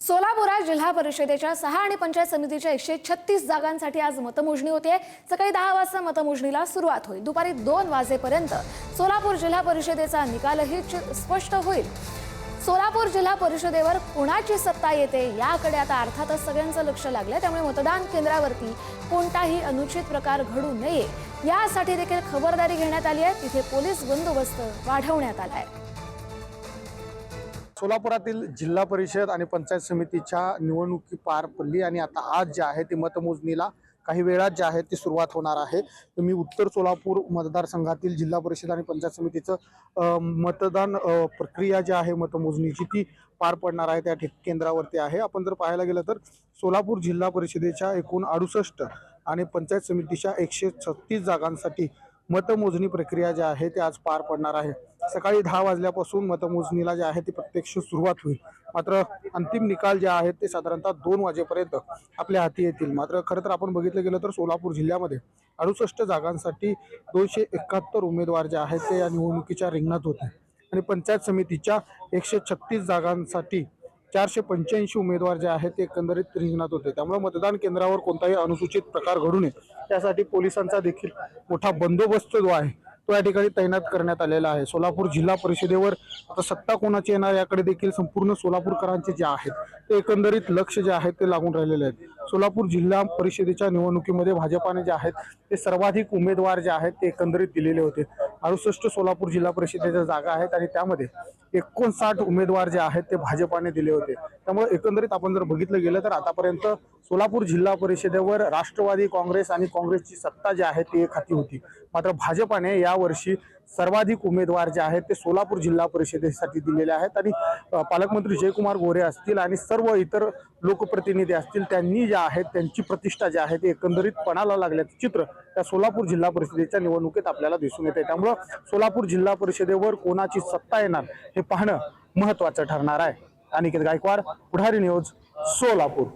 सोलापुरात जिल्हा परिषदेच्या 6 आणि पंचायत समितीच्या 136 जागांसाठी आज मतमोजणी होते। सकाळी 10 वाजता मतमोजणीला सुरुवात होईल। दुपारी 2 वाजेपर्यंत सोलापूर जिल्हा परिषदेचा निकालही स्पष्ट होईल। सोलापूर जिल्हा परिषदेवर कोणाची सत्ता येते याकडे आता अर्थातच सगळ्यांचं लक्ष लागलंय। त्यामुळे मतदान केंद्रावरती कोणताही अनुचित प्रकार घडू नये यासाठी देखील खबरदारी घेण्यात आली आहे। तिथे पोलीस बंदोबस्त वाढवण्यात आला आहे। सोलापुरातील जिल्हा परिषद आणि पंचायत समितीच्या निवडणुकी पार पडली आणि आता आज जे आहे ते मतमोजणीला काही वेळात जे आहे ती सुरुवात होणार आहे। तर मी उत्तर सोलापूर मतदारसंघातील जिल्हा परिषद आणि पंचायत समितीचं मतदान प्रक्रिया जी आहे मतमोजणीची ती पार पडणार आहे त्या केंद्रावरती आहे। आपण जर पाहायला गेलं तर सोलापूर जिल्हा परिषदेच्या एकूण 68 आणि पंचायत समितीच्या 136 जागांसाठी मतमोजणी प्रक्रिया जी आहे ती आज पार पडणार आहे। सकाळी 10 वाजल्यापासून मतमोजणीला जे आहे ती प्रत्यक्ष सुरुवात होईल। मात्र अंतिम निकाल जे आहेत ते साधारणतः 2 वाजेपर्यंत आपल्या हाती येतील। मात्र खरं तर आपण बघितलं गेलं तर सोलापूर जिल्ह्यामध्ये 68 जागांसाठी 271 उमेदवार जे आहेत ते या निवडणुकीच्या रिंगणात होते आणि पंचायत समितीच्या 136 जागांसाठी 485 उमेदवार जे आहेत ते एकंदरीत रिंगणात होते। त्यामुळे मतदान केंद्रावर कोणताही अनुचित प्रकार घडू नये यासाठी पोलिसांचा देखील मोठा बंदोबस्त जो आहे तो या ठिकाणी तैनात करण्यात आलेला आहे। सोलापूर जिल्हा परिषदेवर आता सत्ता कोणाची येणार याकडे देखील संपूर्ण सोलापूरकरांचे जे आहेत ते एकंदरीत लक्ष जे आहे ते लागून राहिलेले आहेत। सोलापूर जिल्हा परिषदेच्या निवडणुकीमध्ये भाजपाने जे आहेत ते सर्वाधिक उमेदवार जे आहेत ते एकंदरीत दिलेले होते। 68 सोलापूर जिल्हा परिषदेच्या जागा आहेत आणि त्यामध्ये 59 उमेदवार जे आहेत ते भाजपाने दिले होते। त्यामुळे एकंदरीत आपण जर बघितलं गेलं तर आतापर्यंत सोलापूर जिल्हा परिषदेवर राष्ट्रवादी काँग्रेस आणि काँग्रेसची सत्ता जी आहे ती एक हाती होती। मात्र भाजपाने यावर्षी सर्वाधिक उमेदवार जे आहेत ते सोलापूर जिल्हा परिषदेसाठी दिलेले आहेत आणि पालकमंत्री जयकुमार गोरे असतील आणि सर्व इतर लोकप्रतिनिधी असतील त्यांनी जे आहेत त्यांची प्रतिष्ठा जी आहे ती एकंदरीत पणाला लागल्याचं चित्र त्या सोलापूर जिल्हा परिषदेच्या निवडणुकीत आपल्याला दिसून येते। त्यामुळे सोलापूर जिल्हा परिषदेवर कोणाची सत्ता येणार हे पाहणं महत्त्वाचं ठरणार आहे। अनिकेत गायकवाड, पुढारी न्यूज, सोलापूर।